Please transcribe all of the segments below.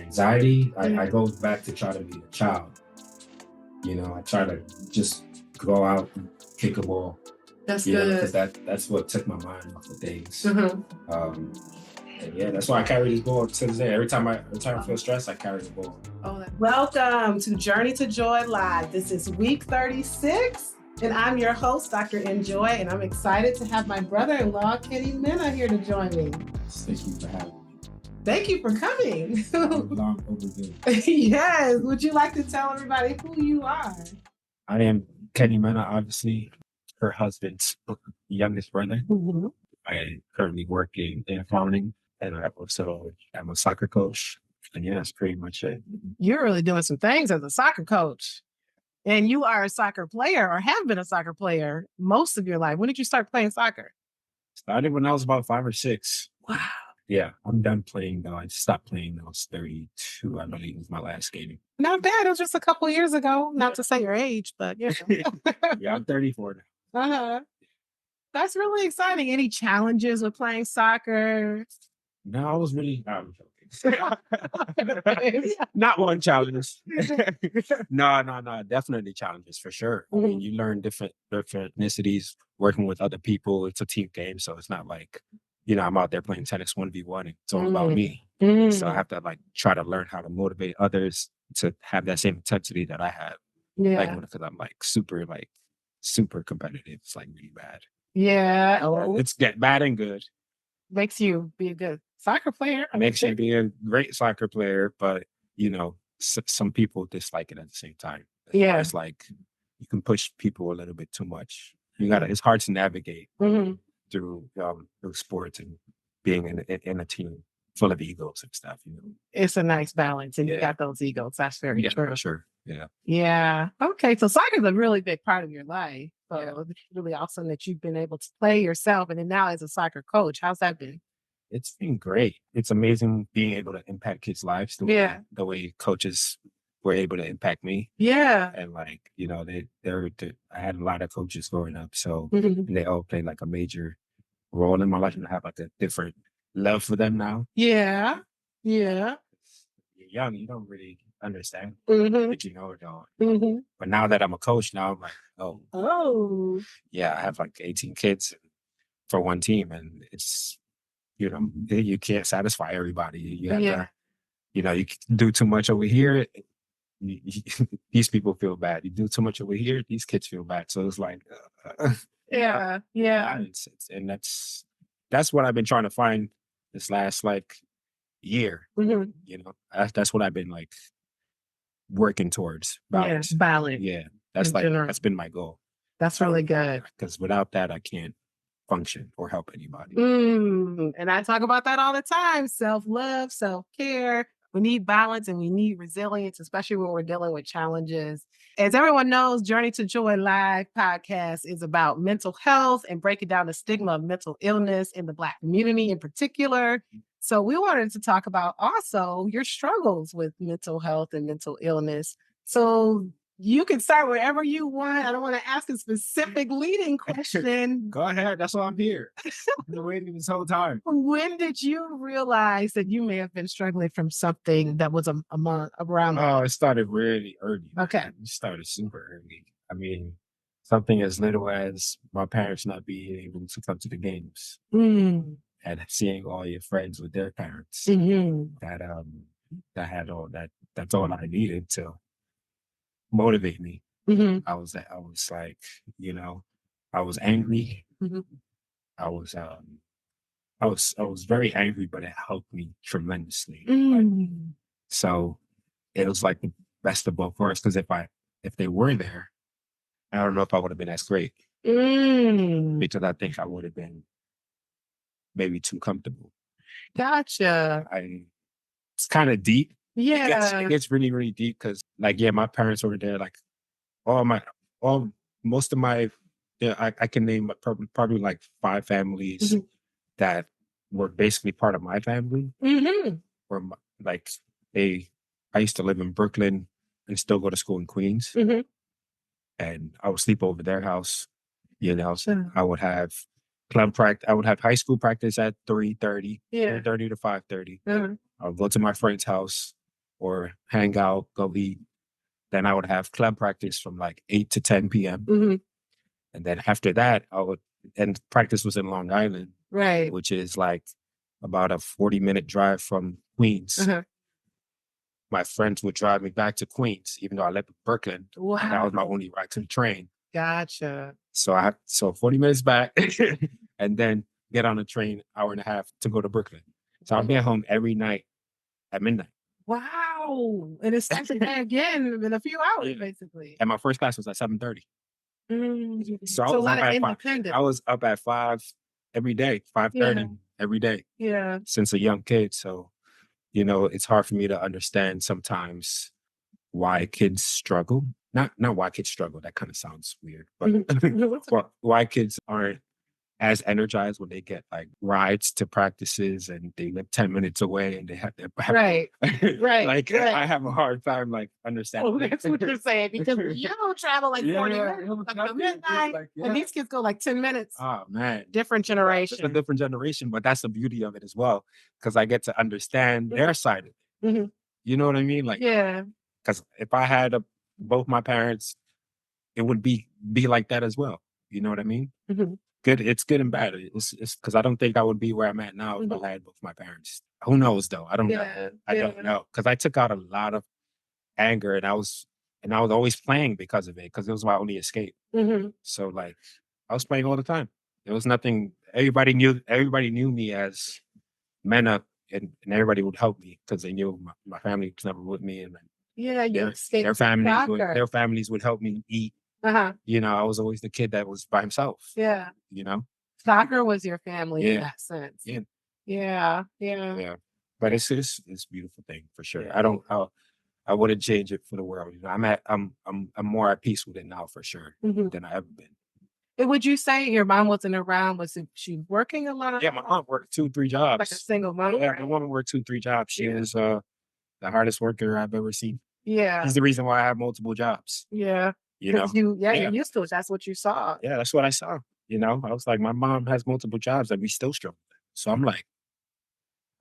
anxiety, I go back to try to be a child. I try to just go out and kick a ball. That's good. Because That's what took my mind off of things. Mm-hmm. And yeah, that's why I carry this ball to this day. Every time I feel stressed, I carry the ball. Welcome to Journey to Joy Live. This is week 36, and I'm your host, Dr. Enjoy, and I'm excited to have my brother-in-law, Kenny Mena, here to join me. Thank you for having me. Thank you for coming. Long overdue. Yes. Would you like to tell everybody who you are? I am Kenny Mena, obviously, her husband's youngest brother. Mm-hmm. I currently work in farming, and I'm a soccer coach. And yeah, that's pretty much it. You're really doing some things as a soccer coach. And you are a soccer player or have been a soccer player most of your life. When did you start playing soccer? Started when I was about 5 or 6. Wow. Yeah, I'm done playing though. I stopped playing when I was 32, I believe was my last game. Not bad. It was just a couple years ago. Not to say your age, but yeah. Yeah, I'm 34 now. Uh-huh. That's really exciting. Any challenges with playing soccer? No, I was really not one challenge. No, definitely challenges for sure. I mean, you learn different ethnicities, working with other people. It's a team game, so it's not like, I'm out there playing tennis 1v1 and it's all about me. So I have to try to learn how to motivate others to have that same intensity that I have. Yeah. Because I'm super competitive. It's really bad. Yeah. It's bad and good. Makes you be a good soccer player. Makes you be a great soccer player, but some people dislike it at the same time. Yeah. It's like you can push people a little bit too much. It's hard to navigate through sports and being in a team full of egos and stuff. It's a nice balance, and you got those egos. That's very true. For sure. Yeah. Yeah. Okay. So soccer is a really big part of your life. So it's really awesome that you've been able to play yourself, and then now as a soccer coach, how's that been? It's been great. It's amazing being able to impact kids' lives the way coaches were able to impact me. Yeah. And I had a lot of coaches growing up, so they all played a major role in my life, and I have a different love for them now. Yeah. Yeah. You're young, you don't really understand that it all. But now that I'm a coach, now I'm like, oh, yeah, I have 18 kids for one team, and it's you can't satisfy everybody. You have to, you can do too much over here. These people feel bad. You do too much over here, these kids feel bad. So it's yeah. And that's what I've been trying to find this last year. That's what I've been working towards. Balance. Yeah, balance. Yeah, that's been my goal. That's really good. Because without that, I can't function or help anybody. And I talk about that all the time. Self-love, self-care. We need balance and we need resilience, especially when we're dealing with challenges. As everyone knows, Journey to Joy Live podcast is about mental health and breaking down the stigma of mental illness in the Black community in particular. So we wanted to talk about also your struggles with mental health and mental illness. So you can start wherever you want. I don't want to ask a specific leading question. Go ahead. That's why I'm here. I've been waiting this whole time. When did you realize that you may have been struggling from something that was around? Oh, it started really early. Okay. It started super early. I mean, something as little as my parents not being able to come to the games and seeing all your friends with their parents. That had all that. That's all I needed to motivate me. I was I was angry. I was very angry, but it helped me tremendously. So it was the best of both worlds, because if they were there, I don't know if I would have been as great. Because I think I would have been maybe too comfortable. Gotcha. It's kind of deep. Yeah. It gets really, really deep, because my parents were there. Most of my, I can name probably 5 families that were basically part of my family. Where I used to live in Brooklyn and still go to school in Queens, and I would sleep over their house. I would have club practice. I would have high school practice at 3:30, 3:30 to 5:30. I would go to my friend's house. or hang out, go eat. Then I would have club practice from like 8 to 10 p.m. And then after that, and practice was in Long Island, right, which is like about a 40-minute drive from Queens. My friends would drive me back to Queens, even though I lived in Brooklyn. Wow. That was my only ride to the train. Gotcha. So 40 minutes back and then get on a train, hour and a half to go to Brooklyn. So I'll be at home every night at midnight. Wow. And it's starts again in a few hours, basically. And my first class was at 7:30. So a lot of independent. I was up at 5 every day, 5:30 every day. Yeah. Since a young kid. So, it's hard for me to understand sometimes why kids struggle. Not why kids struggle. That kind of sounds weird, but why kids aren't as energized when they get like rides to practices and they live 10 minutes away and they have their right. I have a hard time like understanding. Oh, that's what you're saying because you don't travel like 40 minutes like midnight, and these kids go like 10 minutes. Oh man, different generation. It's a different generation, but that's the beauty of it as well because I get to understand their side of it. You know what I mean? Like, because if I had both my parents, it would be like that as well. You know what I mean? Good. It's good and bad. It's because I don't think I would be where I'm at now if I had both my parents. Who knows though? I don't know. I don't know because I took out a lot of anger and I was always playing because of it because it was my only escape. So like I was playing all the time. There was nothing. Everybody knew me as Mena, and everybody would help me because they knew my family was never with me, and their families would help me eat. I was always the kid that was by himself. Soccer was your family in that sense. Yeah. But it's a beautiful thing for sure. I wouldn't change it for the world. I'm more at peace with it now for sure than I ever been. And would you say your mom wasn't around? Was she working a lot? Yeah, my mom worked 2-3 jobs. Like a single mom? Yeah, my mom worked 2-3 jobs. She is the hardest worker I've ever seen. Yeah. That's the reason why I have multiple jobs. Yeah. You're used to it. That's what you saw. Yeah, that's what I saw. I was like, my mom has multiple jobs and we still struggle. So I'm like,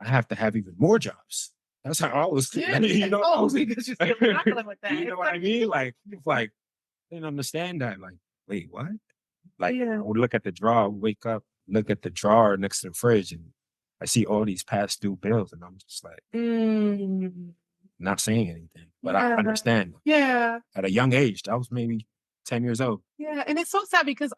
I have to have even more jobs. That's how I was. Because you're still struggling with that. You know what I mean? Like, I didn't understand that. Like, wait, what? Like, I would look at the drawer, wake up, look at the drawer next to the fridge, and I see all these past due bills, and I'm just like, not saying anything, but I understand. Yeah. At a young age, I was maybe 10 years old. Yeah, and it's so sad because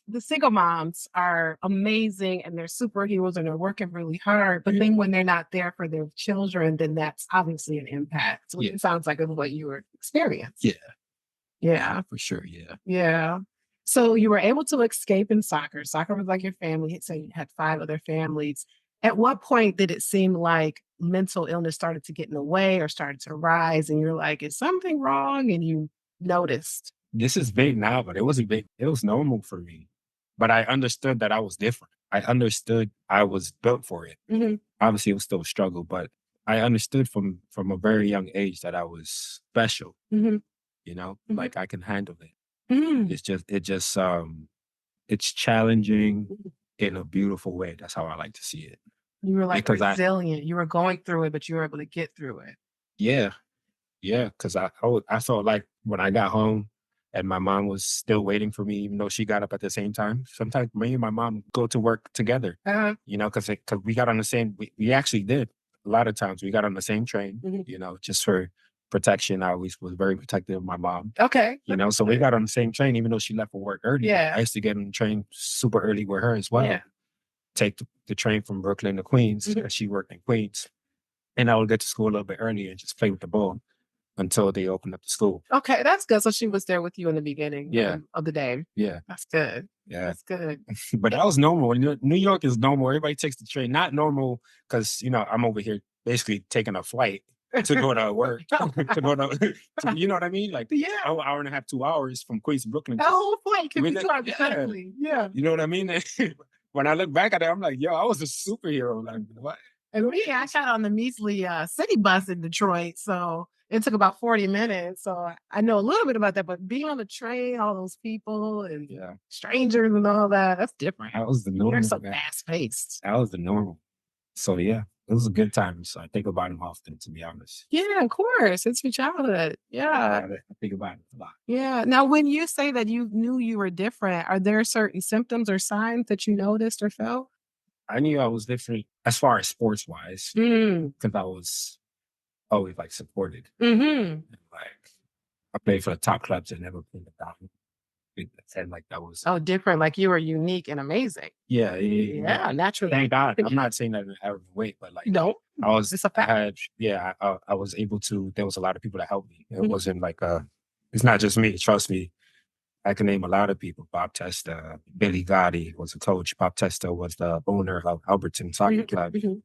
the single moms are amazing and they're superheroes and they're working really hard. But then when they're not there for their children, then that's obviously an impact. So it sounds like it's what you were experiencing. Yeah, for sure. Yeah. Yeah. So you were able to escape in soccer. Soccer was like your family. So you had 5 other families. At what point did it seem like mental illness started to get in the way or started to rise? And you're like, is something wrong? And you noticed. This is big now, but it wasn't big. It was normal for me. But I understood that I was different. I understood I was built for it. Obviously, it was still a struggle, but I understood from a very young age that I was special. Like I can handle it. It's challenging in a beautiful way. That's how I like to see it. You were like resilient. You were going through it, but you were able to get through it. Yeah. Because I felt like when I got home and my mom was still waiting for me, even though she got up at the same time. Sometimes me and my mom go to work together. Because we got on the same. We actually did a lot of times. We got on the same train. Just for protection. I always was very protective of my mom. Okay. So we got on the same train, even though she left for work early. Yeah. I used to get on the train super early with her as well. Yeah. Take the train from Brooklyn to Queens. She worked in Queens. And I would get to school a little bit early and just play with the ball until they opened up the school. Okay, that's good. So she was there with you in the beginning of the day. Yeah. That's good. Yeah. That's good. But that was normal. New York is normal. Everybody takes the train. Not normal because, I'm over here basically taking a flight to go to work. You know what I mean? Like, hour and a half, 2 hours from Queens to Brooklyn. That whole flight can be 2 hours exactly. Yeah. You know what I mean? When I look back at it, I'm like, yo, I was a superhero. Like, what? And I got on the measly city bus in Detroit. So it took about 40 minutes. So I know a little bit about that. But being on the train, all those people and strangers and all that, that's different. That was the normal. You're so fast paced. That was the normal. So, yeah. it was a good time. So I think about them often, to be honest. Yeah, of course. It's your childhood. Yeah. I think about it a lot. Yeah. Now, when you say that you knew you were different, are there certain symptoms or signs that you noticed or felt? I knew I was different as far as sports wise Mm. because I was always like supported. Mm-hmm. Like I played for the top clubs and never played the bottom. And like that was Oh, different. Like you were unique and amazing. Yeah, naturally. Thank God. I'm not saying that in an arrogant way, but like No, it's a I fact. had, I was able to. There was a lot of people that helped me. It Mhm. wasn't like it's not just me. Trust me, I can name a lot of people. Bob Testa, Billy Gotti was a coach. Bob Testa was the owner of Alberton Soccer Club. Mhm.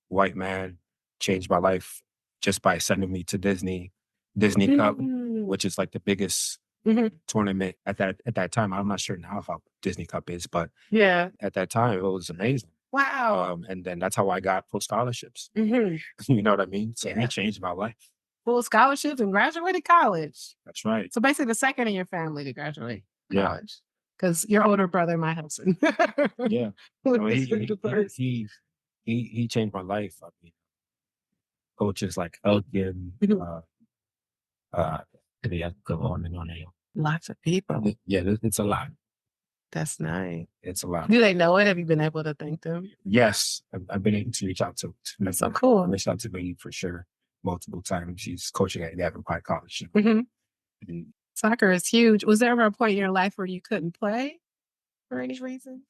White man changed my life just by sending me to Disney Cup, Mm. which is like the biggest Mhm. tournament at that time. I'm not sure now how Disney Cup is, but Yeah. at that time it was amazing. Wow. And then that's how I got full scholarships. Mhm. You know what I mean? So Yeah. he changed my life. Full scholarships and graduated college. That's right. So basically the second in your family to graduate Yeah. college. Because your older brother, my husband. Yeah. was No, the first. he changed my life. I mean, coaches like Elgin, Mhm. uh, yeah, go on and on and on. Lots of people. Yeah, it's a lot. That's nice. It's a lot. Do they know it? Have you been able to thank them? Yes, I've been able to reach out to That's so cool. reach out to me for sure multiple times. She's coaching at Navin Pike College. Mhm. And Soccer is huge. Was there ever a point in your life where you couldn't play for any reason?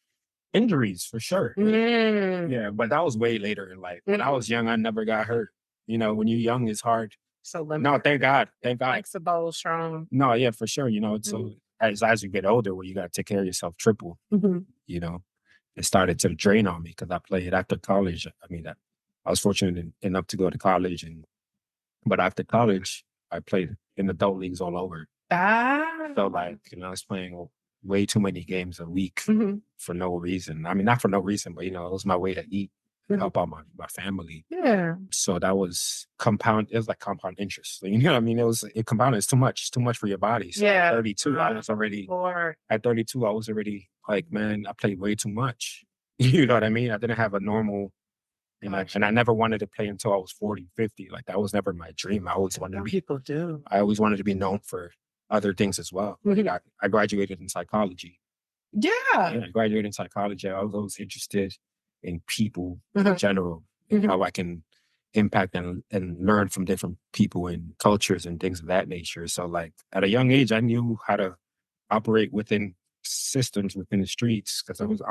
injuries for sure. Mm. Yeah, but that was way later in life. When I Mhm. was young, I never got hurt. You know, when you're young, it's hard. So No, thank God. Thank God. flexible, strong. No, yeah, for sure. You know, so as you get older, where you got to take care of yourself triple. Mhm. You know, it started to drain on me because I played after college. I mean, I was fortunate enough to go to college, but after college, I played in adult leagues all over. Ah. So like, I was playing way too many games a week Mhm. for no reason. I mean, not for no reason, but it was my way to eat, Mhm. help out my family. Yeah. So that was compound. It was like compound interest. You know what I mean? It compounded. It's too much for your body. So Yeah. at 32, I was already Or at 32. I was already like, man, I played way too much. You know what I mean? I didn't have a normal. And I never wanted to play until I was 40, 50. Like that was never my dream. people do. I always wanted to be known for other things as well. Like I graduated in psychology. Yeah. I graduated in psychology. I was always interested in people in Mhm. general, Mhm. how I can impact and learn from different people and cultures and things of that nature. So like at a young age, I knew how to operate within systems within the streets because I was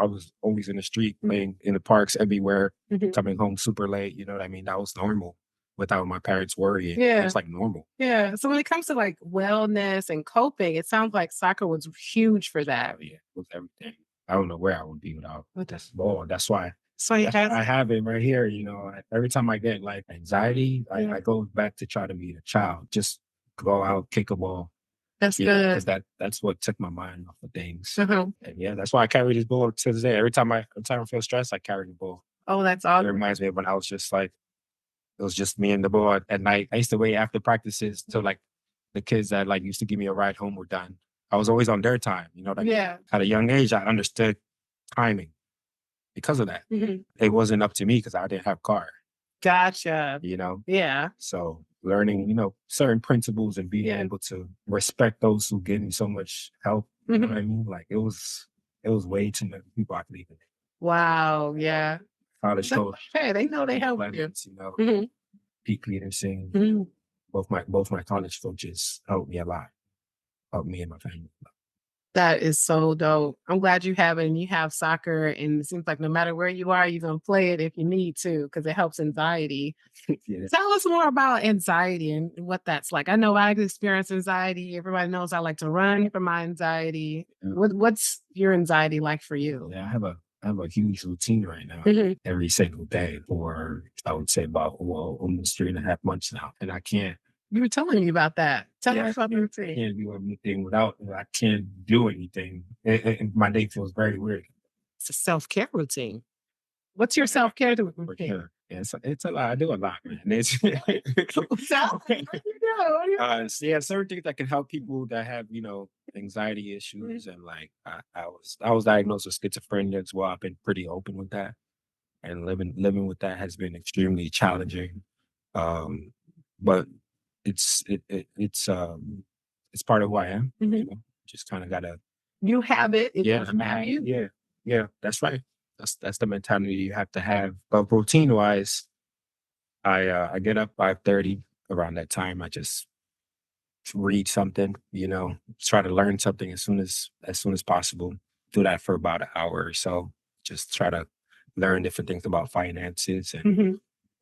always in the street playing in the parks everywhere, Mhm. coming home super late. You know what I mean? That was normal without my parents worrying. Yeah. It was like normal. Yeah. So when it comes to like wellness and coping, it sounds like soccer was huge for that. Yeah, it was everything. I don't know where I would be without With this ball. That's why So you I have have it right here. Every time I get like anxiety, Yeah. I go back to try to be a child. Just go out, kick a ball. That's Yeah, good. because that's what took my mind off of things. Mhm. And yeah, that's why I carry this ball to this day. Every time I feel stressed, I carry the ball. Oh, that's It awesome. reminds me of when I was just like, it was just me and the ball at night. I used to wait after practices till like the kids that like used to give me a ride home were done. I was always on their time. Like Yeah. at a young age, I understood timing because of that. Mhm. It wasn't up to me because I didn't have a car, Gotcha. Yeah. So learning, certain principles and being Yeah. able to respect those who give me so much help. You know what I mean? Like it was way too many people I could even Wow. Yeah. college coach. Hey, they know they help you. Clemens, Mhm. Pete Peterson, Mhm. both my college coaches helped me a lot, helped me and my family. That is so dope. I'm glad you have it and you have soccer. And it seems like no matter where you are, you're going to play it if you need to because it helps anxiety. Yeah. Tell us more about anxiety and what that's like. I know I experience anxiety. Everybody knows I like to run from my anxiety. Yeah. What's your anxiety like for you? Yeah, I have a huge routine right now. Mhm. Every single day for I would say about almost 3.5 months now. And I can't You were telling me about that. Tell Yeah. us about the I routine. can't do anything I can't do anything. And my day feels very weird. It's a self-care routine. What's your self-care For routine? sure. Yeah, it's a lot. I do a lot, man. It's What do you do? certain things that can help people that have, anxiety issues and like I was diagnosed with schizophrenia as well. I've been pretty open with that. and living with that has been extremely challenging. But it's part of who I am. You know? Just kind of gotta. You have it. It Yeah, doesn't matter you. yeah. That's right. That's the mentality you have to have. But routine wise, I get up 5:30. Around that time, I just read something. You know, try to learn something as soon as possible. Do that for about an hour or so. Just try to learn different things about finances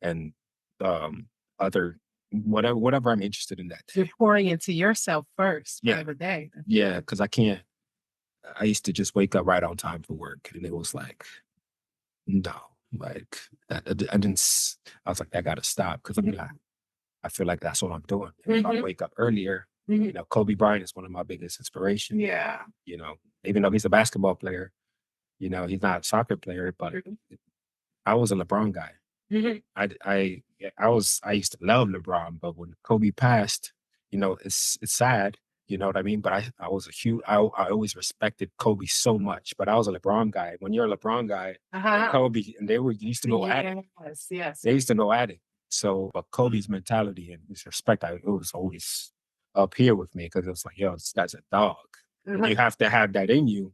and um other whatever I'm interested in that You're day. pouring into yourself first Yeah. every day. Yeah, because I used to just wake up right on time for work, and it was like, no, like I didn't. I was like, I gotta stop because I feel like that's what I'm doing. And if I wake up earlier, you know, Kobe Bryant is one of my biggest inspirations. Yeah. You know, even though he's a basketball player, you know, he's not a soccer player, but I was a LeBron guy. I used to love LeBron, but when Kobe passed, you know, it's sad, you know what I mean? But I was a huge I always respected Kobe so much, but I was a LeBron guy. When you're a LeBron guy, and Kobe, and they used to go at it. Yes. They used to go at it. So, but Kobe's mentality and his respect, it was always up here with me because it was like, yo, this guy's a dog. You have to have that in you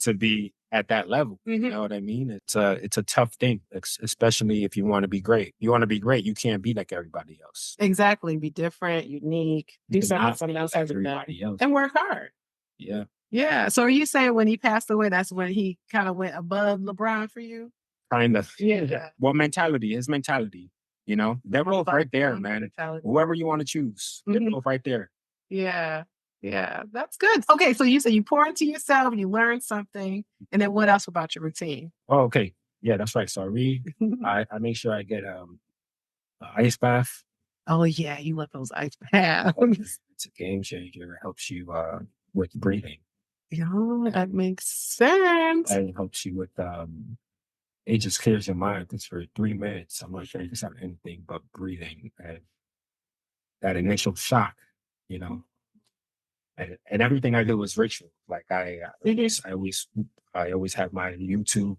to be at that level. You know what I mean? It's a tough thing, especially if you want to be great. You want to be great, you can't be like everybody else. Exactly. Be different, unique, do something else like hasn't done, everybody else. and work hard. Yeah. Yeah. So are you saying when he passed away, that's when he kind of went above LeBron for you? Kind of. Yeah. Well, his mentality, you know, they're both right there, man. Mentality. Whoever you want to choose, they're both right there. Yeah. Yeah. That's good. Okay. So you said you pour into yourself, you learn something, and then what else about your routine? Oh, okay. Yeah, that's right. So I read. I make sure I get an ice bath. Oh yeah, you love those ice baths. It's a game changer. It helps you with breathing. Yeah, that makes sense. And it helps you with it just clears your mind because for 3 minutes, I'm not sure you have anything but breathing and that initial shock, you know. And everything I do is ritual. Like I always have my YouTube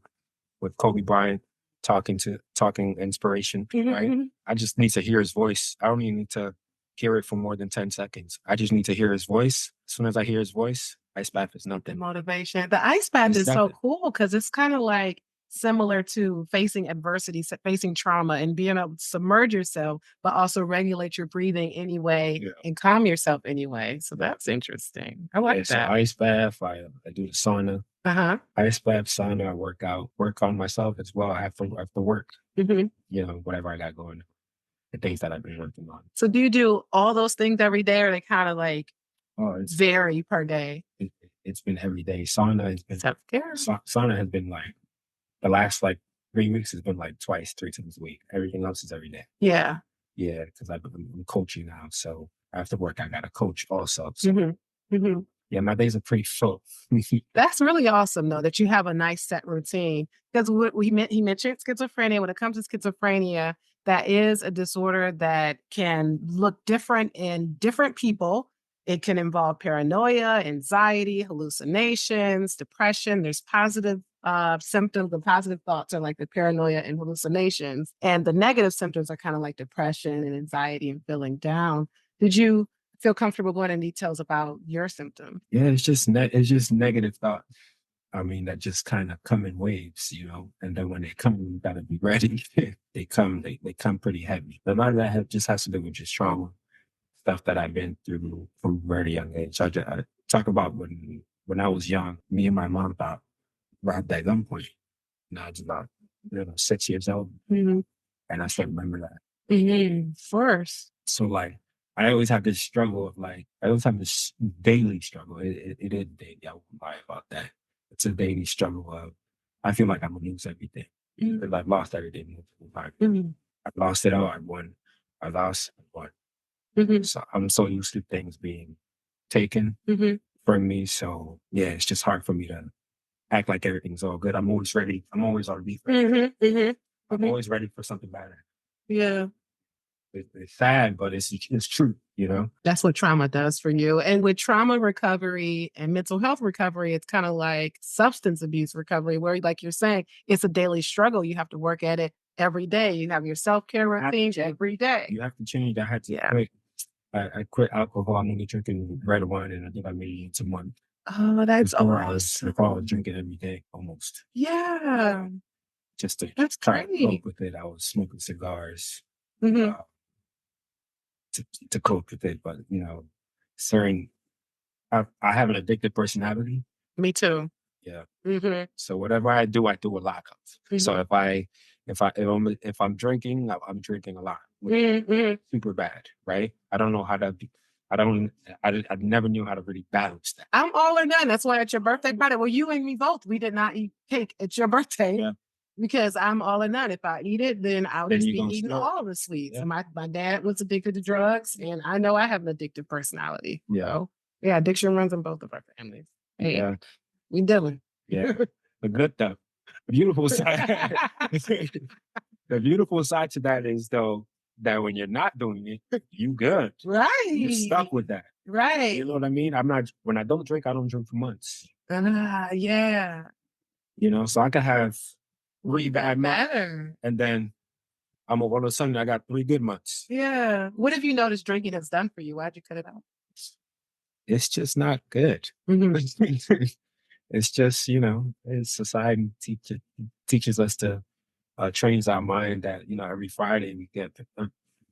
with Kobe Bryant talking inspiration, right? I just need to hear his voice. I don't even need to hear it for more than 10 seconds. I just need to hear his voice. As soon as I hear his voice, ice bath is nothing. Motivation. The ice bath is so cool because it's kind of like similar to facing adversity, facing trauma, and being able to submerge yourself, but also regulate your breathing anyway and calm yourself anyway. So that's interesting. I like that. So ice bath, I do the sauna. Ice bath, sauna, I work on myself as well after work. You know, whatever I got going, the things that I've been working on. So do you do all those things every day, or they kind of like vary per day? It's been every day. Sauna has been self-care. Sauna has been like the last 3 weeks has been like 3 times a week. Everything else is every day. Yeah. Yeah, because I'm coaching now. So after work, I got to coach also. So yeah, my days are pretty full. That's really awesome, though, that you have a nice set routine. Because he mentioned schizophrenia. When it comes to schizophrenia, that is a disorder that can look different in different people. It can involve paranoia, anxiety, hallucinations, depression. There's positive symptoms. The positive thoughts are like the paranoia and hallucinations. And the negative symptoms are kind of like depression and anxiety and feeling down. Did you feel comfortable going in details about your symptoms? Yeah, it's just negative thoughts. I mean, that just kind of come in waves, you know. And then when they come, you gotta be ready. they come pretty heavy. A lot of that just has to do with just trauma, stuff that I've been through from a very young age. I talk about when I was young, me and my mom got robbed at gunpoint. And I was about 6 years old, and I still remember that. First. So like, I always have this struggle of I always have this daily struggle. It is daily. I won't lie about that. It's a daily struggle of I feel like I'm gonna lose everything. Because I've lost everything multiple times. I've lost it all. I won. I lost. I won. So I'm so used to things being taken from me. So yeah, it's just hard for me to act like everything's all good. I'm always ready. I'm always on defense. I'm always ready for something bad. Yeah. it's sad, but it's true, you know? That's what trauma does for you. And with trauma recovery and mental health recovery, it's kind of like substance abuse recovery, where, like you're saying, it's a daily struggle. You have to work at it every day. You have your self-care routines every day. You have to change. I had to Yeah. quit. I quit alcohol. I'm only drinking red wine, and I think I made it a month. Oh, that's Before awesome. I was drinking every day almost. Yeah. Just to That's try to great. cope with it. I was smoking cigars Mhm. to cope with it, but you know, certain I have an addictive personality. Me too. Yeah. Mhm. So whatever I do a lot of. So Mhm. if I'm drinking, I'm drinking a lot, which Mhm. super bad, right? I don't know how to be. I don't. I never knew how to really balance that. I'm all or none. That's why at your birthday party, well, you and me both, we did not eat cake at your birthday. Yeah. Because I'm all or none. If I eat it, then I'll Then just you're be gonna eating snort. all the sweets. Yeah. And my dad was addicted to drugs, and I know I have an addictive personality. Yeah. So yeah, addiction runs in both of our families. Hey, Yeah. we dealing. Yeah. The good stuff. The beautiful side. The beautiful side to that is though that when you're not doing it, you good. You're Right. stuck with that. You Right. know what I mean? When I don't drink for months. Yeah. You know, so I could have 3 bad months, Better. and then all of a sudden I got 3 good months. Yeah. What have you noticed drinking has done for you? Why'd you cut it out? It's just not good. Mhm. It's just, you know, society teaches us to trains our mind that, you know, every Friday we get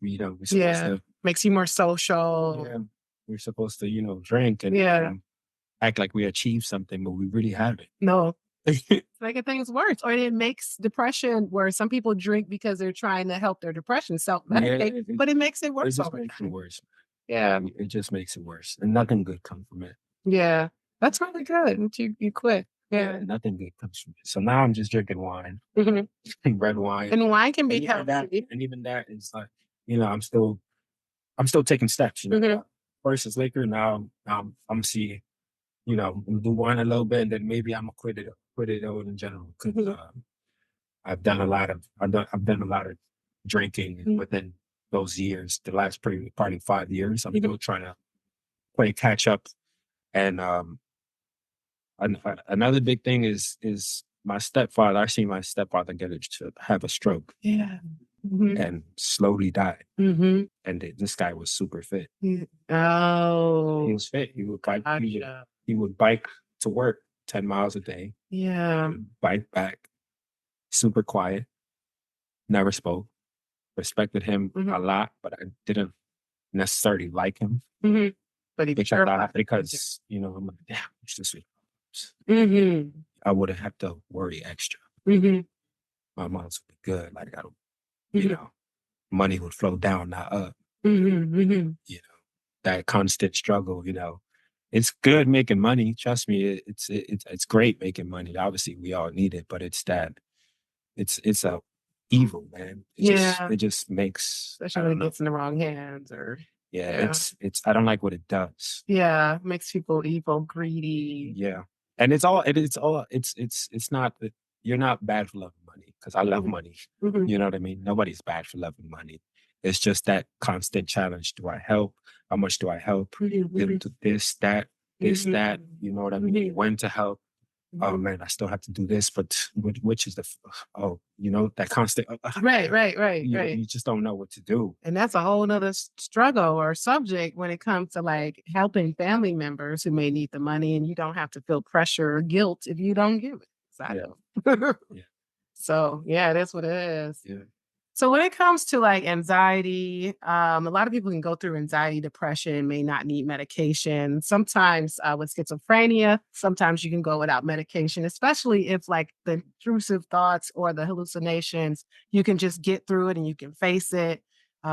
you know, we're supposed Yeah. to Makes you more social. yeah, we're supposed to, you know, drink Yeah. and act like we achieved something, but we really haven't. No. It's making things worse, or it makes depression where some people drink because they're trying to help their depression self-medicate, but it makes it It worse just over makes it time. worse. Yeah. It just makes it worse, and nothing good comes from it. Yeah. That's really good that you quit. Yeah, Yeah. nothing good comes from it. So now I'm just drinking wine, Mhm. red wine, And wine can be and even that, healthy. is like, you know, I'm still taking steps. You know, Mhm. first is liquor, now I'm seeing, you know, do wine a little bit, and then maybe I'm gonna quit it all in general because Mhm. I've done a lot of drinking Mhm. within those years. The last probably 5 years, I'm Mhm. still trying to play catch up. And another big thing is my stepfather. I seen my stepfather to have a stroke Yeah. Mhm. and slowly die. Mhm. And this guy was super fit. Oh. He was fit. Gotcha. He would bike to work 10 miles a day, Yeah. bike back, super quiet, never spoke, respected him a Mhm. lot, but I didn't necessarily like him Mhm. But he because you know, I'm like, damn, it's this week. Mhm. I wouldn't have to worry extra. Mhm. My mom's would be good. Like you Mhm. know, money would flow down, not up. Mhm. Mhm. You know, that constant struggle, you know. It's good making money. Trust me, it's great making money. Obviously, we all need it, but it's a evil, man. Yeah. It just makes I Especially when don't it know. gets in the wrong hands or Yeah, yeah. it's I don't like what it does. Yeah. Makes people evil, greedy. Yeah, and it's not that you're not bad for loving money because I love Mhm. money. Mhm. You know what I mean? Nobody's bad for loving money. It's just that constant challenge. Do I help? How much do I help? Mhm. Them Mhm. do this, that. You know what I mean? Mhm. When to help? Oh Mhm. man, I still have to do this, but which is oh, you know, that constant. Right, right, right, right. You just don't know what to do. And that's a whole nother struggle or subject when it comes to like helping family members who may need the money and you don't have to feel pressure or guilt if you don't give it. 'Cause I Yeah, don't. yeah, So yeah, that's what it is. yeah. So when it comes to like anxiety, a lot of people can go through anxiety, depression, may not need medication. Sometimes with schizophrenia, sometimes you can go without medication, especially if like the intrusive thoughts or the hallucinations, you can just get through it and you can face it.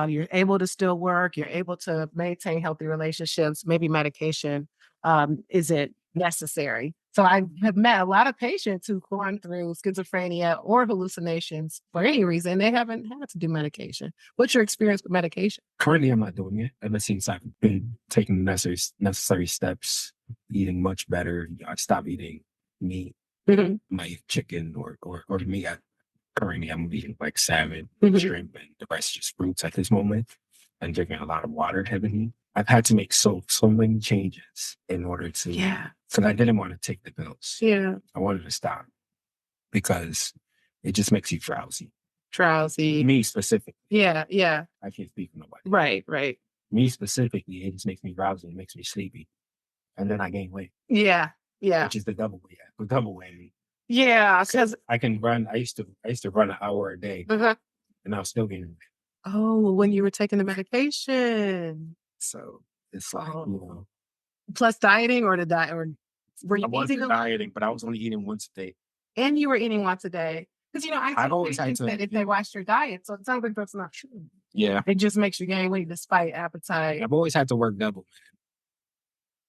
You're able to still work. You're able to maintain healthy relationships. Maybe medication isn't necessary. So I have met a lot of patients who've gone through schizophrenia or hallucinations for any reason. They haven't had to do medication. What's your experience with medication? Currently, I'm not doing it ever since I've been taking the necessary steps, eating much better. I stopped eating meat, Mhm. I might eat chicken or meat. Currently, I'm eating like salmon, shrimp, and the rest just fruits at this moment, and drinking a lot of water heavily. I've had to make so many changes in order to, because I didn't want to take the pills. Yeah. I wanted to stop because it just makes you drowsy. Drowsy. Me specifically. Yeah, yeah. I can't speak for nobody. Right, right. Me specifically, it just makes me drowsy. It makes me sleepy, and then I gain weight. Yeah, yeah. Which is the double whammy. Yeah, because I can run. I used to run an hour a day, and I was still gaining weight. Oh, when you were taking the medication. So it's like, you know. Plus dieting or the diet, or were you I wasn't eating dieting, but I was only eating once a day. and you were eating once a day? Because I've always had to, that if they watch your diet, so it sounds like that's not true. Yeah, it just makes you gain weight despite appetite. I've always had to work double,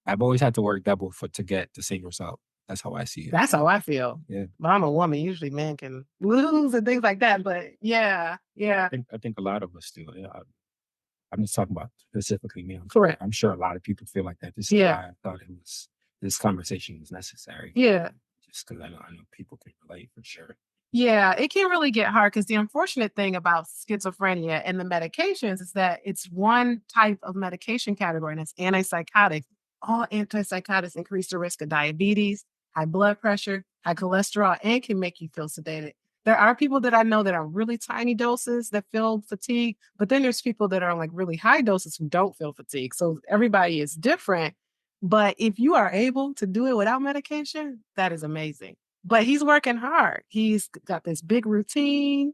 man. I've always had to work double to get the same result. That's how I see it. That's how I feel. Yeah, but I'm a woman. Usually, men can lose and things like that. But yeah. I think a lot of us do. Yeah, I'm just talking about specifically me. Correct. I'm sure a lot of people feel like that. This is why I thought this conversation was necessary. Yeah. Just because I know people can relate for sure. Yeah, it can really get hard because the unfortunate thing about schizophrenia and the medications is that it's one type of medication category, and it's antipsychotic. All antipsychotics increase the risk of diabetes, high blood pressure, high cholesterol, and can make you feel sedated. There are people that I know that are really tiny doses that feel fatigue, but then there's people that are on like really high doses who don't feel fatigue. So everybody is different. But if you are able to do it without medication, that is amazing. But he's working hard. He's got this big routine.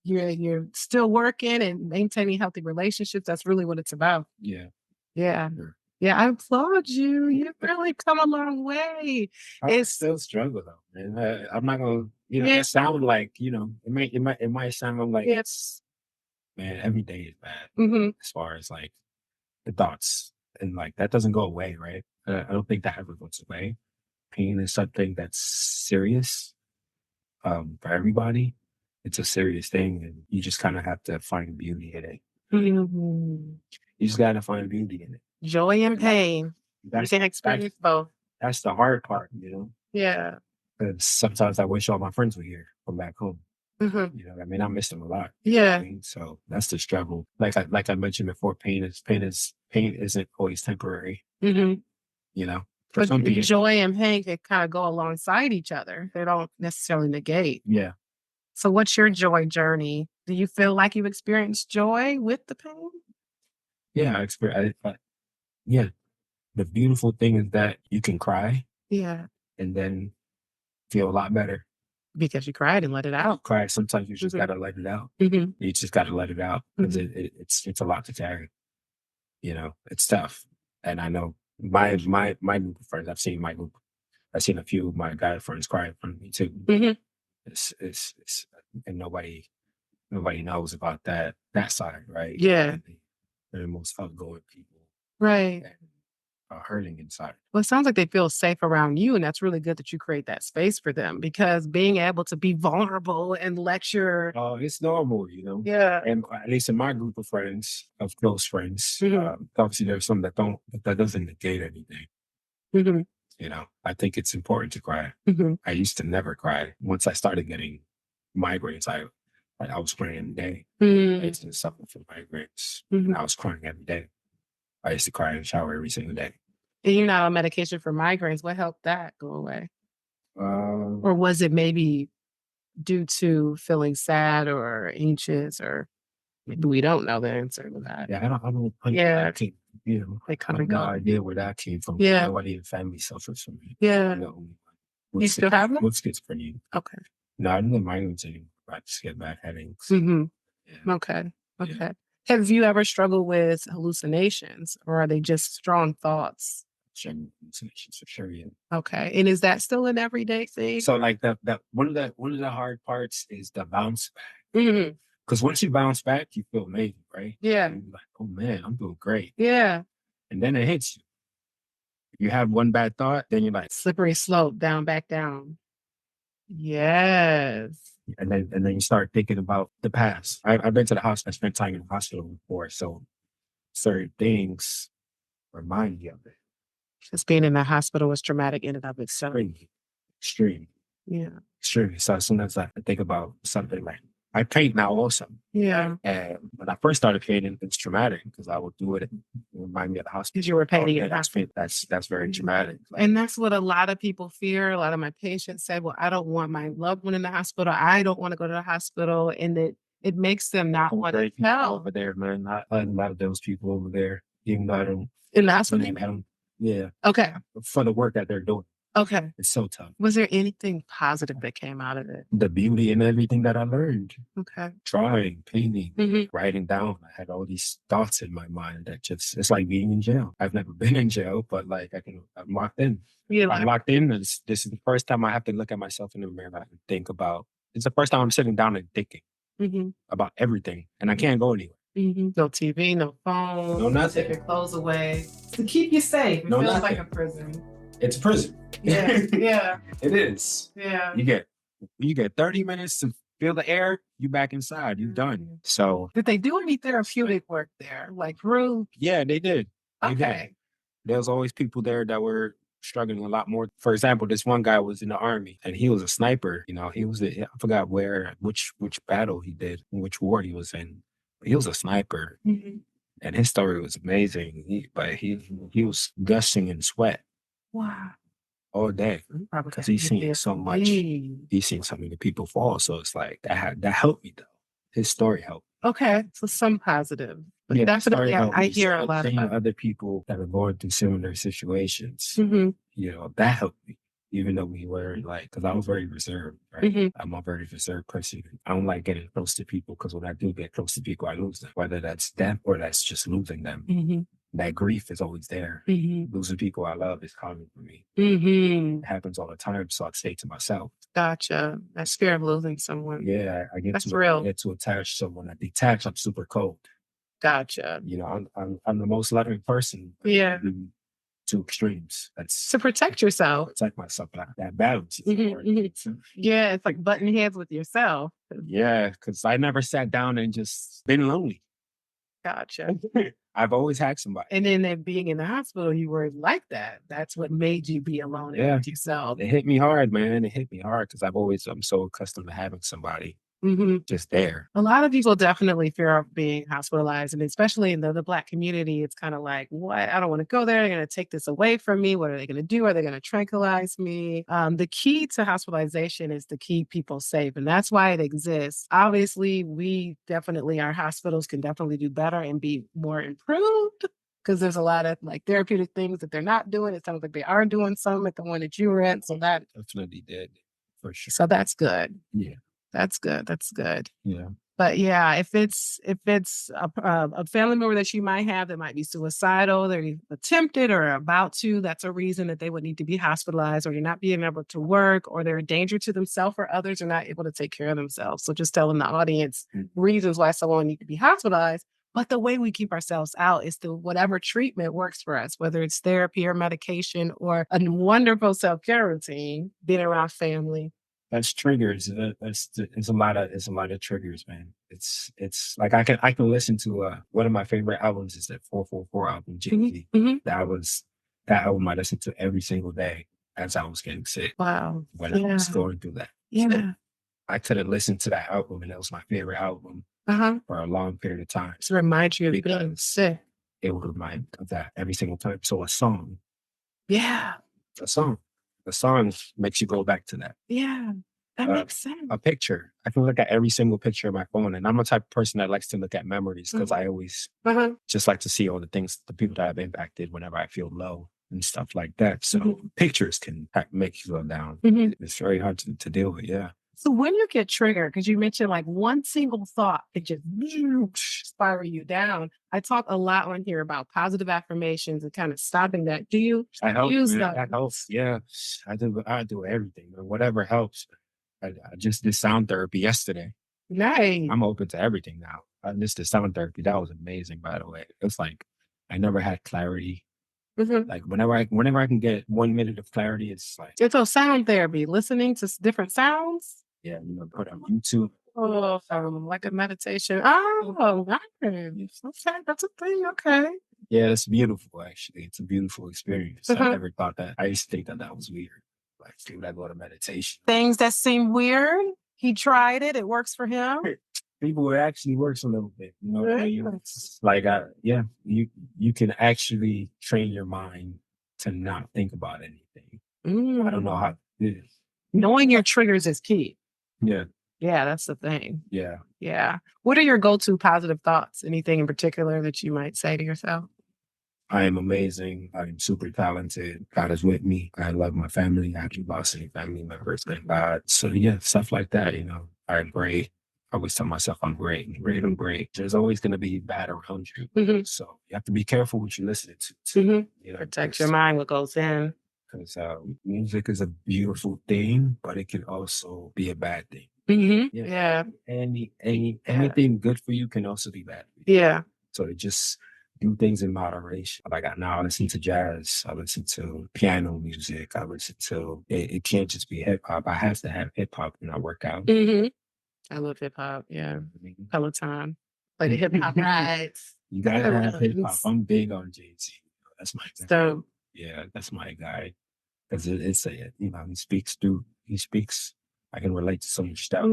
You're still working and maintaining healthy relationships. That's really what it's about. Yeah. Yeah. Sure. Yeah, I applaud you. You've really come a long way. I still struggle though, man. I'm not gonna, it sound like, it might sound like it's, man, every day is bad as far as like the thoughts, and like that doesn't go away, right? I don't think that ever goes away. Pain is something that's serious for everybody. It's a serious thing, and you just kind of have to find beauty in it. You just got to find beauty in it. Joy and pain. You can experience both. That's the hard part, Yeah. Because sometimes I wish all my friends were here from back home. I miss them a lot. Yeah. So that's the struggle. Like I mentioned before, pain isn't always temporary. For some people, joy and pain can kind of go alongside each other. They don't necessarily negate. Yeah. So what's your joy journey? Do you feel like you experienced joy with the pain? Yeah, yeah. The beautiful thing is that you can cry. Yeah. And then feel a lot better. Because you cried and let it out. Cry. Sometimes you just gotta let it out. You just gotta let it out because it's a lot to carry. It's tough. And I know my group of friends. I've seen a few of my guy friends cry in front of me too. It's and nobody knows about that side, right? Yeah. They're the most outgoing people, right? Are hurting inside. Well, it sounds like they feel safe around you, and that's really good that you create that space for them, because being able to be vulnerable and lecture. Oh, it's normal, Yeah. And at least in my group of friends, of close friends, obviously there's some that doesn't negate anything. I think it's important to cry. I used to never cry. Once I started getting migraines, I was crying every day. I used to suffer from migraines. And I was crying every day. I used to cry in the shower every single day. And you're not on medication for migraines. What helped that go away? Or was it maybe due to feeling sad or anxious, or we don't know the answer to that? Yeah, I don't. Yeah, I can't, they come I have and no go. idea where that came from. Yeah, nobody in the family suffers from it. Yeah, you still have it? With schizophrenia. Okay. No, I didn't migraines anymore. I just get bad headaches. Yeah. Okay. Yeah. Have you ever struggled with hallucinations, or are they just strong thoughts? Hallucinations for sure, yeah. Okay. And is that still an everyday thing? So like that one of the hard parts is the bounce back. Because once you bounce back, you feel amazing, right? Yeah. And you're like, oh man, I'm doing great. Yeah. And then it hits you. If you have one bad thought, then you're like slippery slope, back down. Yes. And then you start thinking about the past. I've been to the hospital. I spent time in the hospital before, so certain things remind you of it. Just being in the hospital was traumatic in and of itself. Extreme. Yeah. Extremely. So as soon as I think about something like I paint now also. Yeah. And when I first started painting, it's traumatic because I would do it remind me of the hospital. Because you were painting it. That's very traumatic. And that's what a lot of people fear. A lot of my patients said, well, I don't want my loved one in the hospital. I don't want to go to the hospital. And it makes them not want to help. Over there, man. A lot of those people over there, even though I don't in the hospital. Yeah. Okay. For the work that they're doing. Okay. It's so tough. Was there anything positive that came out of it? The beauty and everything that I learned. Okay. Drawing, painting, writing down. I had all these thoughts in my mind that it's like being in jail. I've never been in jail, but like I'm locked in. I'm locked in. This is the first time I have to look at myself in the mirror and think about, it's the first time I'm sitting down and thinking about everything. And I can't go anywhere. No TV, no phone. No nothing. Take your clothes away. To keep you safe. It feels like a prison. It's prison. Yeah. Yeah. It is. Yeah. You get 30 minutes to feel the air, you back inside, you're done. So did they do any therapeutic work there? Like groups? Yeah, they did. Okay. There was always people there that were struggling a lot more. For example, this one guy was in the army and he was a sniper. You know, I forgot which battle he did, which war he was in. He was a sniper. And his story was amazing. He was gushing in sweat. Wow. All day. Because he's seen so much. He's seen so many people fall. So it's like that helped me though. His story helped. Okay. So some positive. But definitely I hear a lot of other people that are going through similar situations. You know, that helped me. Even though we were because I was very reserved, right? I'm a very reserved person. I don't like getting close to people because when I do get close to people, I lose them. Whether that's death or that's just losing them. That grief is always there. Losing people I love is common for me. It happens all the time. So I say to myself, gotcha. That fear of losing someone. Yeah, I get to attach someone. I detach. I'm super cold. Gotcha. You know, I'm the most loving person. Yeah. To extremes. That's to protect yourself. Protect myself. That balance. Yeah, it's like butting heads with yourself. Yeah, because I never sat down and just been lonely. Gotcha. I've always had somebody. And then being in the hospital, you were like that. That's what made you be alone with yourself. It hit me hard, man. It hit me hard because I'm so accustomed to having somebody just there. A lot of people definitely fear of being hospitalized. And especially in the Black community, it's kind of like, what? I don't want to go there. They're going to take this away from me. What are they going to do? Are they going to tranquilize me? The key to hospitalization is to keep people safe. And that's why it exists. Obviously, our hospitals can definitely do better and be more improved. Because there's a lot of therapeutic things that they're not doing. It sounds like they are doing some at the one that you were at. So that definitely did, for sure. So that's good. Yeah. That's good. That's good. Yeah. But yeah, if it's a family member that you might have that might be suicidal, they're attempted or about to, that's a reason that they would need to be hospitalized, or you're not being able to work, or they're a danger to themselves or others are not able to take care of themselves. So just telling the audience reasons why someone needs to be hospitalized. But the way we keep ourselves out is through whatever treatment works for us, whether it's therapy or medication or a wonderful self-care routine, being around family. That's triggers. It's a lot of triggers, man. It's like I can listen to one of my favorite albums is that 444 album, Jay-Z. That album I listened to every single day as I was getting sick. Wow. When I was going through that. Yeah. So I could have listened to that album and it was my favorite album for a long period of time. To remind you of being sick. It would remind of that every single time. So a song. Yeah. A song makes you go back to that. Yeah, that makes sense. A picture. I can look at every single picture on my phone, and I'm the type of person that likes to look at memories because I always just like to see all the people that I've impacted whenever I feel low and stuff like that. So pictures can make you go down. It's very hard to deal with. Yeah. So when you get triggered, because you mentioned one single thought could just spiral you down. I talk a lot on here about positive affirmations and kind of stopping that. Do you use that? That helps. Yeah, I do everything. Whatever helps. I just did sound therapy yesterday. Nice. I'm open to everything now. I just did sound therapy. That was amazing, by the way. It's like I never had clarity. Like whenever I can get 1 minute of clarity, it's like it's sound therapy, listening to different sounds. Yeah, put on YouTube. Oh, like a meditation. Oh, nice. Okay, that's a thing. Okay. Yeah, it's beautiful. Actually, it's a beautiful experience. I never thought that. I used to think that was weird. Like people that go to meditation. Things that seem weird. He tried it. It works for him. People, it actually works a little bit, you know. Like, you can actually train your mind to not think about anything. I don't know how. Knowing your triggers is key. Yeah. Yeah, that's the thing. Yeah. Yeah. What are your go-to positive thoughts? Anything in particular that you might say to yourself? I am amazing. I'm super talented. God is with me. I love my family. I haven't lost any family members, thank God. So yeah, stuff like that, you know. I'm great. I always tell myself I'm great, I'm great, I'm great. There's always going to be bad around you. So you have to be careful what you listen to. You know, protect your mind, what goes in. Because music is a beautiful thing, but it can also be a bad thing. Yeah. Anything good for you can also be bad for you. Yeah. So to just do things in moderation. Like now I listen to jazz, I listen to piano music, I listen to it can't just be hip hop. I have to have hip hop when I work out. I love hip hop. Yeah. Peloton. Like the hip hop rides. You gotta have hip hop. I'm big on Jay-Z. That's my guy. So yeah, that's my guy. Because it's a, you know, he speaks. I can relate to so much stuff.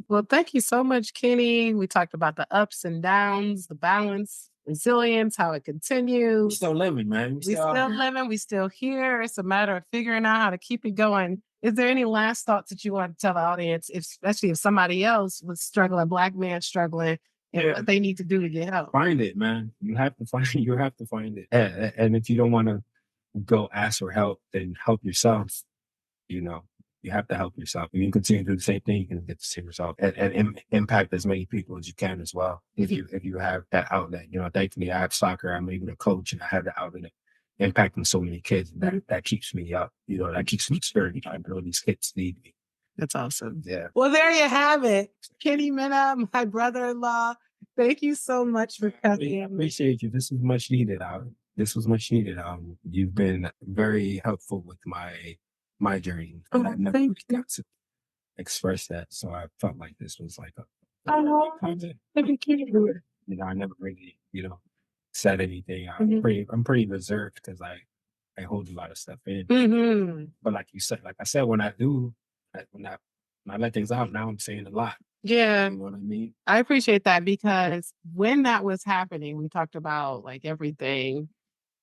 Well, thank you so much, Kenny. We talked about the ups and downs, the balance, resilience, how it continues. We're still living, man. We still living. We still here. It's a matter of figuring out how to keep it going. Is there any last thoughts that you want to tell the audience, especially if somebody else was struggling, a Black man struggling, and what they need to do to get help? Find it, man. You have to find it. You have to find it. And if you don't want to go ask for help, then help yourself. You know, you have to help yourself. If you continue to do the same thing, you can get the same result and impact as many people as you can as well. If you have that outlet, you know, thankfully I have soccer. I'm able to coach and I have the outlet impacting so many kids. That keeps me up. You know, that keeps me stirred. I know these kids need me. That's awesome. Yeah. Well, there you have it. Kenny Mena, my brother-in-law. Thank you so much for coming. I appreciate you. This was much needed. You've been very helpful with my journey. And I never really got to express that. So I felt like this was like you know, I never really, you know, said anything. I'm pretty reserved because I hold a lot of stuff in. But like you said, like I said, when I let things out, now I'm saying a lot. Yeah. You know what I mean? I appreciate that because when that was happening, we talked about like everything.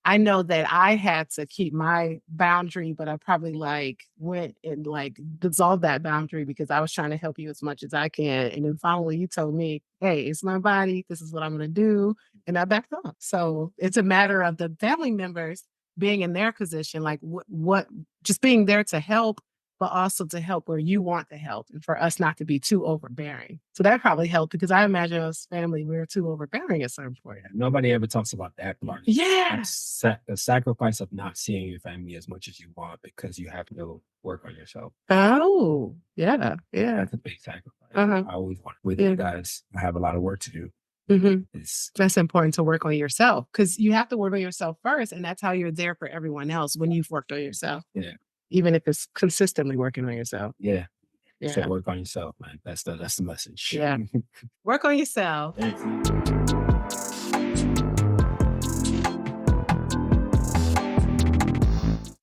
I know that I had to keep my boundary, but I probably like went and like dissolved that boundary because I was trying to help you as much as I can. And then finally you told me, hey, it's my body. This is what I'm going to do. And I backed off. So it's a matter of the family members being in their position, like what just being there to help, but also to help where you want to help and for us not to be too overbearing. So that probably helped because I imagine us family, we were too overbearing at some point. Nobody ever talks about that part. Yeah. The sacrifice of not seeing your family as much as you want because you have to work on yourself. Oh, yeah. Yeah. That's a big sacrifice. I always want with you guys. I have a lot of work to do. That's important to work on yourself because you have to work on yourself first. And that's how you're there for everyone else when you've worked on yourself. Yeah. Even if it's consistently working on yourself. Yeah. So work on yourself, man. That's the message. Yeah. Work on yourself.